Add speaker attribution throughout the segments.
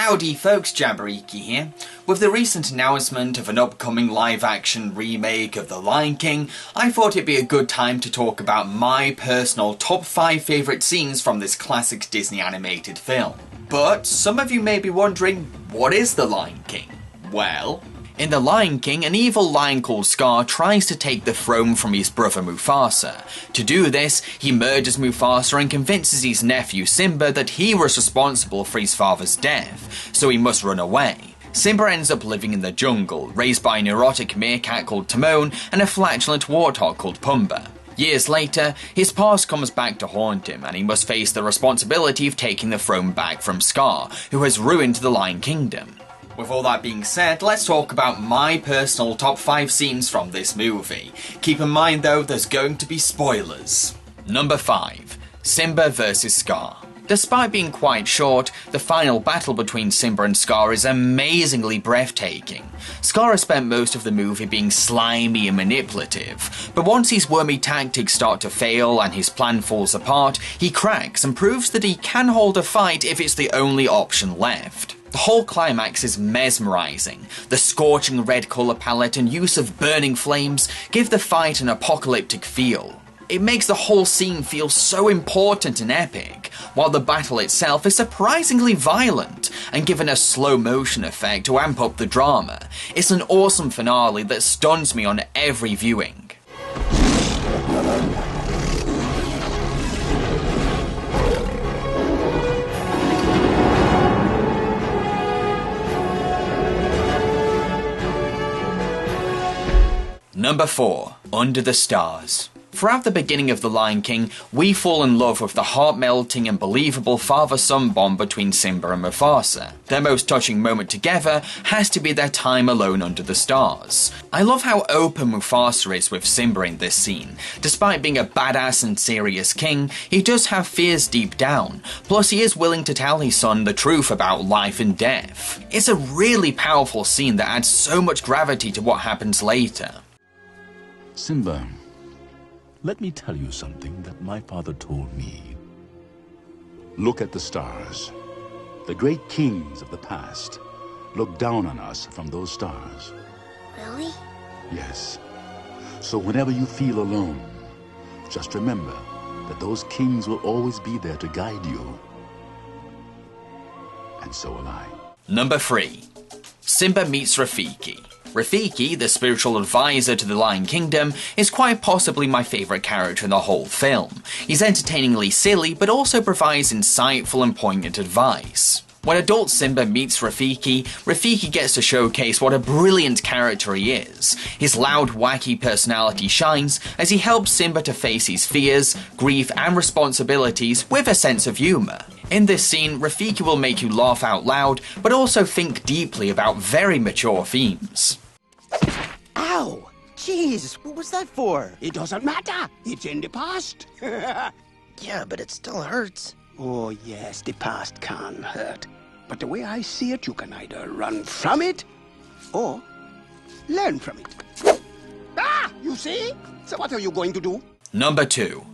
Speaker 1: Howdy folks, Jabberiki here. With the recent announcement of an upcoming live-action remake of The Lion King, I thought it'd be a good time to talk about my personal top 5 favourite scenes from this classic Disney animated film. But some of you may be wondering, what is The Lion King? Well, in The Lion King, an evil lion called Scar tries to take the throne from his brother Mufasa. To do this, he murders Mufasa and convinces his nephew Simba that he was responsible for his father's death, so he must run away. Simba ends up living in the jungle, raised by a neurotic meerkat called Timon and a flatulent warthog called Pumbaa. Years later, his past comes back to haunt him, and he must face the responsibility of taking the throne back from Scar, who has ruined the Lion Kingdom. With all that being said, let's talk about my personal top 5 scenes from this movie. Keep in mind though, there's going to be spoilers. Number 5. Simba vs Scar. Despite being quite short, the final battle between Simba and Scar is amazingly breathtaking. Scar has spent most of the movie being slimy and manipulative, but once his wormy tactics start to fail and his plan falls apart, he cracks and proves that he can hold a fight if it's the only option left. The whole climax is mesmerising. The scorching red colour palette and use of burning flames give the fight an apocalyptic feel. It makes the whole scene feel so important and epic, while the battle itself is surprisingly violent and given a slow motion effect to amp up the drama. It's an awesome finale that stuns me on every viewing. Number 4. Under the Stars. Throughout the beginning of The Lion King, we fall in love with the heart-melting and believable father-son bond between Simba and Mufasa. Their most touching moment together has to be their time alone under the stars. I love how open Mufasa is with Simba in this scene. Despite being a badass and serious king, he does have fears deep down, plus he is willing to tell his son the truth about life and death. It's a really powerful scene that adds so much gravity to what happens later.
Speaker 2: Simba, let me tell you something that my father told me. Look at the stars. The great kings of the past look down on us from those stars.
Speaker 3: Really?
Speaker 2: Yes. So whenever you feel alone, just remember that those kings will always be there to guide you. And so will I.
Speaker 1: Number 3. Simba meets Rafiki. Rafiki, the spiritual advisor to the Lion Kingdom, is quite possibly my favourite character in the whole film. He's entertainingly silly, but also provides insightful and poignant advice. When adult Simba meets Rafiki, Rafiki gets to showcase what a brilliant character he is. His loud, wacky personality shines as he helps Simba to face his fears, grief and responsibilities with a sense of humour. In this scene, Rafiki will make you laugh out loud, but also think deeply about very mature themes.
Speaker 4: Ow! Jeez, what was that for?
Speaker 5: It doesn't matter. It's in the past.
Speaker 3: Yeah, but it still hurts.
Speaker 5: Oh, yes, the past can hurt. But the way I see it, you can either run from it or learn from it. Ah! You see? So what are you going to do?
Speaker 1: Number 2.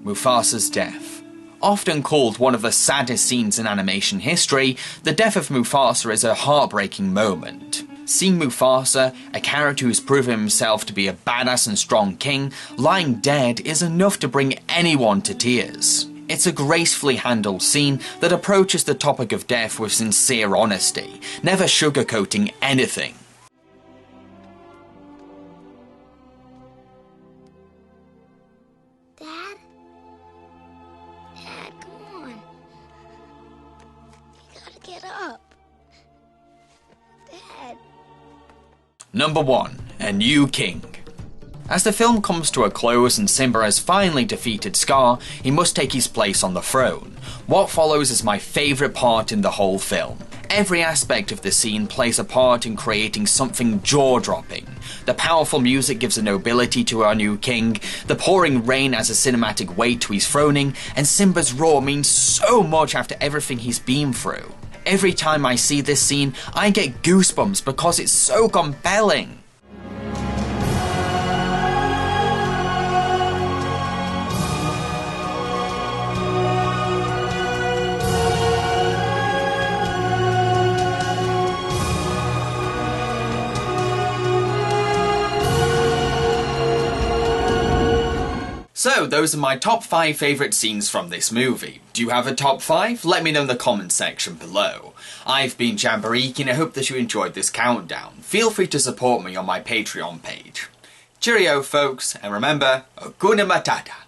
Speaker 1: Mufasa's death. Often called one of the saddest scenes in animation history, the death of Mufasa is a heartbreaking moment. Seeing Mufasa, a character who's proven himself to be a badass and strong king, lying dead is enough to bring anyone to tears. It's a gracefully handled scene that approaches the topic of death with sincere honesty, never sugarcoating anything.
Speaker 3: Dad? Dad, come on. You gotta get up. Dad.
Speaker 1: Number 1. A New King. As the film comes to a close and Simba has finally defeated Scar, he must take his place on the throne. What follows is my favourite part in the whole film. Every aspect of the scene plays a part in creating something jaw-dropping. The powerful music gives a nobility to our new king, the pouring rain adds a cinematic weight to his throning, and Simba's roar means so much after everything he's been through. Every time I see this scene, I get goosebumps because it's so compelling. So, those are my top 5 favourite scenes from this movie. Do you have a top 5? Let me know in the comments section below. I've been Jamboree, and I hope that you enjoyed this countdown. Feel free to support me on my Patreon page. Cheerio folks, and remember, Hakuna Matata.